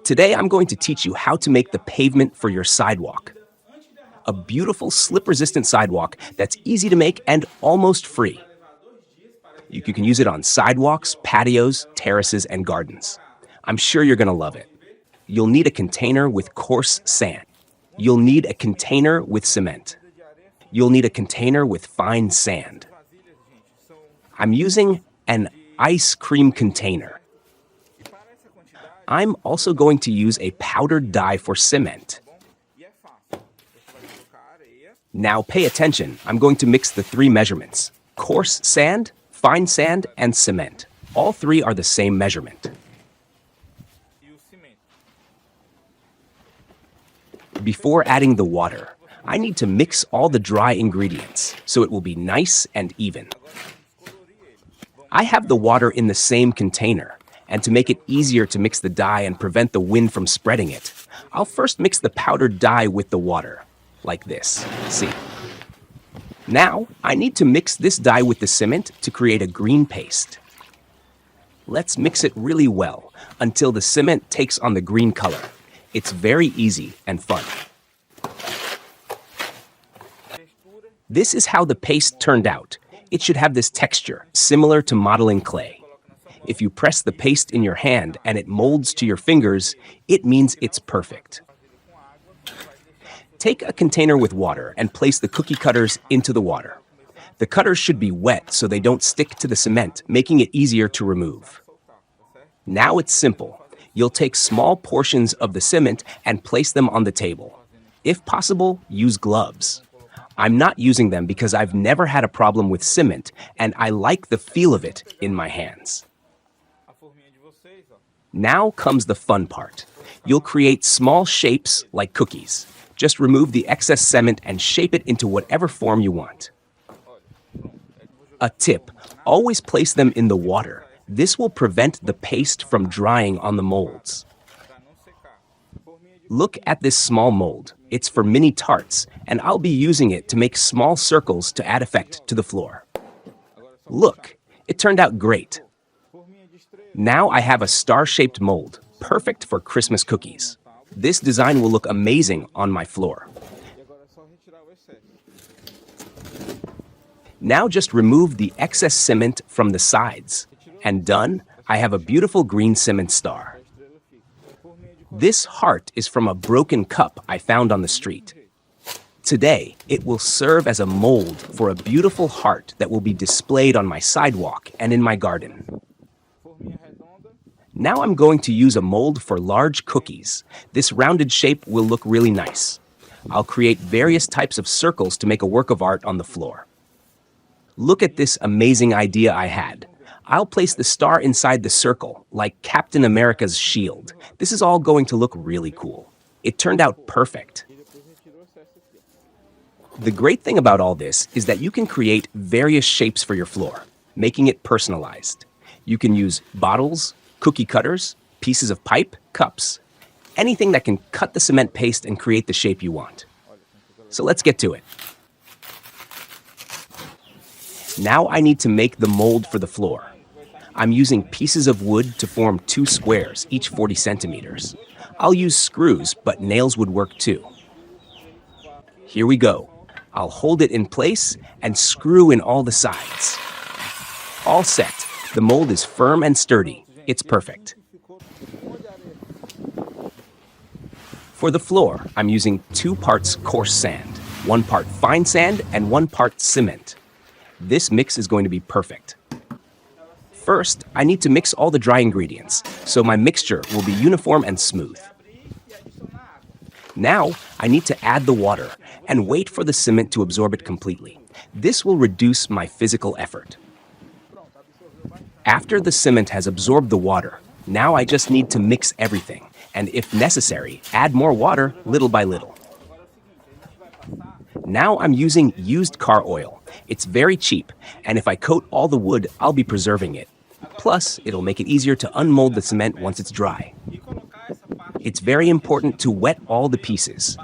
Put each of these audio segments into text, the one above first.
Today I'm going to teach you how to make the pavement for your sidewalk. A beautiful slip-resistant sidewalk that's easy to make and almost free. You can use it on sidewalks, patios, terraces, and gardens. I'm sure you're going to love it. You'll need a container with coarse sand. You'll need a container with cement. You'll need a container with fine sand. I'm using an ice cream container. I'm also going to use a powdered dye for cement. Now pay attention. I'm going to mix the three measurements: coarse sand, fine sand, and cement. All three are the same measurement. Before adding the water, I need to mix all the dry ingredients so it will be nice and even. I have the water in the same container, and to make it easier to mix the dye and prevent the wind from spreading it, I'll first mix the powdered dye with the water, like this. See? Now, I need to mix this dye with the cement to create a green paste. Let's mix it really well until the cement takes on the green color. It's very easy and fun. This is how the paste turned out. It should have this texture, similar to modeling clay. If you press the paste in your hand and it molds to your fingers, it means it's perfect. Take a container with water and place the cookie cutters into the water. The cutters should be wet so they don't stick to the cement, making it easier to remove. Now it's simple. You'll take small portions of the cement and place them on the table. If possible, use gloves. I'm not using them because I've never had a problem with cement, and I like the feel of it in my hands. Now comes the fun part. You'll create small shapes like cookies. Just remove the excess cement and shape it into whatever form you want. A tip: always place them in the water. This will prevent the paste from drying on the molds. Look at this small mold. It's for mini tarts, and I'll be using it to make small circles to add effect to the floor. Look, it turned out great. Now I have a star-shaped mold, perfect for Christmas cookies. This design will look amazing on my floor. Now just remove the excess cement from the sides. And done, I have a beautiful green cement star. This heart is from a broken cup I found on the street. Today, it will serve as a mold for a beautiful heart that will be displayed on my sidewalk and in my garden. Now I'm going to use a mold for large cookies. This rounded shape will look really nice. I'll create various types of circles to make a work of art on the floor. Look at this amazing idea I had. I'll place the star inside the circle, like Captain America's shield. This is all going to look really cool. It turned out perfect. The great thing about all this is that you can create various shapes for your floor, making it personalized. You can use bottles, cookie cutters, pieces of pipe, cups, anything that can cut the cement paste and create the shape you want. So let's get to it. Now I need to make the mold for the floor. I'm using pieces of wood to form 2 squares, each 40 centimeters. I'll use screws, but nails would work too. Here we go. I'll hold it in place and screw in all the sides. All set. The mold is firm and sturdy. It's perfect. For the floor, I'm using 2 parts coarse sand, 1 part fine sand, and 1 part cement. This mix is going to be perfect. First, I need to mix all the dry ingredients, so my mixture will be uniform and smooth. Now, I need to add the water and wait for the cement to absorb it completely. This will reduce my physical effort. After the cement has absorbed the water, now I just need to mix everything, and if necessary, add more water little by little. Now I'm using used car oil. It's very cheap, and if I coat all the wood, I'll be preserving it. Plus, it'll make it easier to unmold the cement once it's dry. It's very important to wet all the pieces.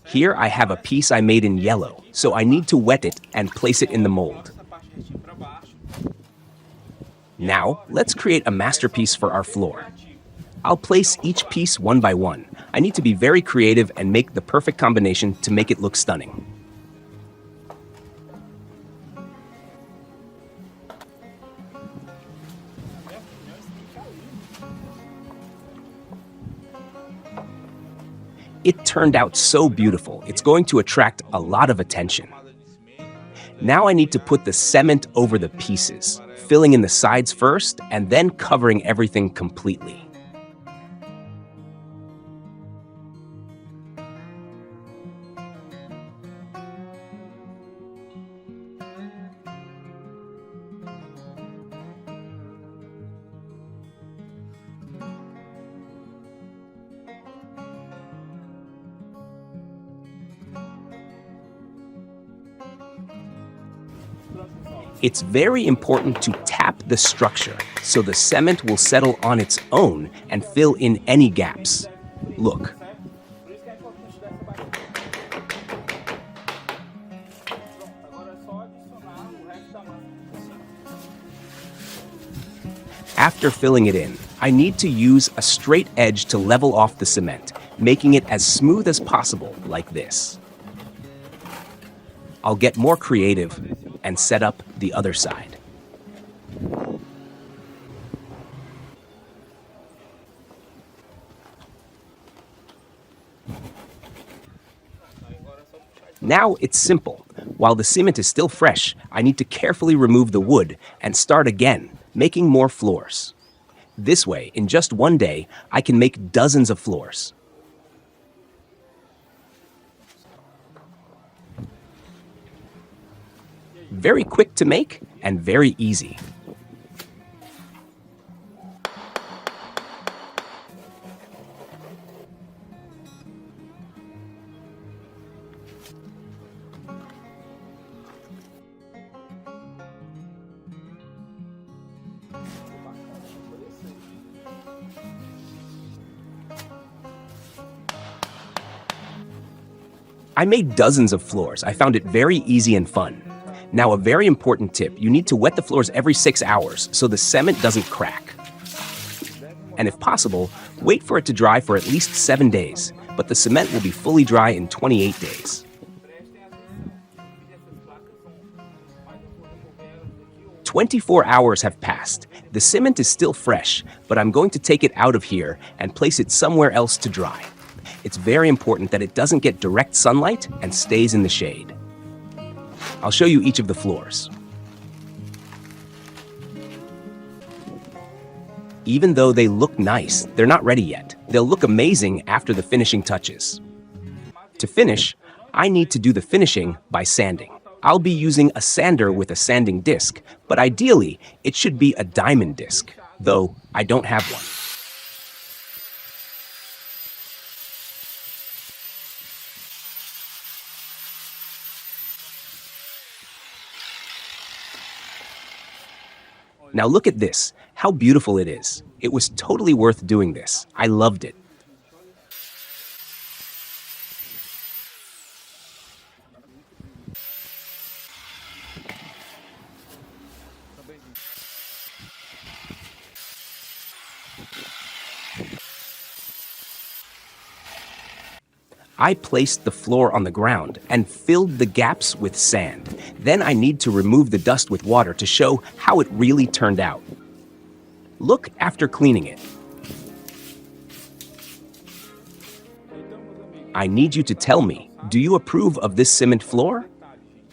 Here I have a piece I made in yellow, so I need to wet it and place it in the mold. Now, let's create a masterpiece for our floor. I'll place each piece one by one. I need to be very creative and make the perfect combination to make it look stunning. It turned out so beautiful, it's going to attract a lot of attention. Now I need to put the cement over the pieces, filling in the sides first and then covering everything completely. It's very important to tap the structure so the cement will settle on its own and fill in any gaps. Look. After filling it in, I need to use a straight edge to level off the cement, making it as smooth as possible, like this. I'll get more creative and set up the other side. Now it's simple. While the cement is still fresh, I need to carefully remove the wood and start again, making more floors. This way, in just one day, I can make dozens of floors. Very quick to make and very easy. I made dozens of floors. I found it very easy and fun. Now, a very important tip, you need to wet the floors every 6 hours so the cement doesn't crack. And if possible, wait for it to dry for at least 7 days, but the cement will be fully dry in 28 days. 24 hours have passed. The cement is still fresh, but I'm going to take it out of here and place it somewhere else to dry. It's very important that it doesn't get direct sunlight and stays in the shade. I'll show you each of the floors. Even though they look nice, they're not ready yet. They'll look amazing after the finishing touches. To finish, I need to do the finishing by sanding. I'll be using a sander with a sanding disc, but ideally, it should be a diamond disc, though I don't have one. Now look at this, how beautiful it is. It was totally worth doing this. I loved it. I placed the floor on the ground and filled the gaps with sand. Then I need to remove the dust with water to show how it really turned out. Look after cleaning it. I need you to tell me, do you approve of this cement floor?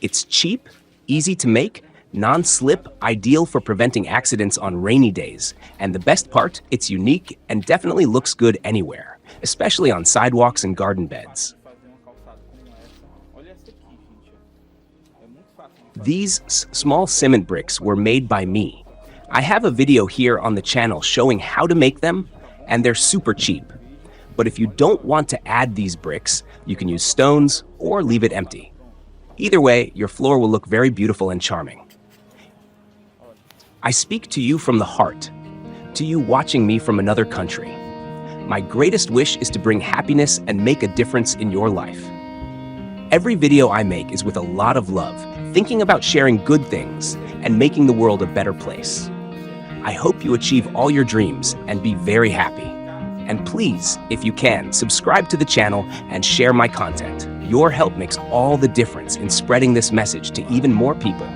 It's cheap, easy to make, non-slip, ideal for preventing accidents on rainy days. And the best part, it's unique and definitely looks good anywhere, especially on sidewalks and garden beds. These small cement bricks were made by me. I have a video here on the channel showing how to make them, and they're super cheap. But if you don't want to add these bricks, you can use stones or leave it empty. Either way, your floor will look very beautiful and charming. I speak to you from the heart, to you watching me from another country. My greatest wish is to bring happiness and make a difference in your life. Every video I make is with a lot of love, thinking about sharing good things and making the world a better place. I hope you achieve all your dreams and be very happy. And please, if you can, subscribe to the channel and share my content. Your help makes all the difference in spreading this message to even more people.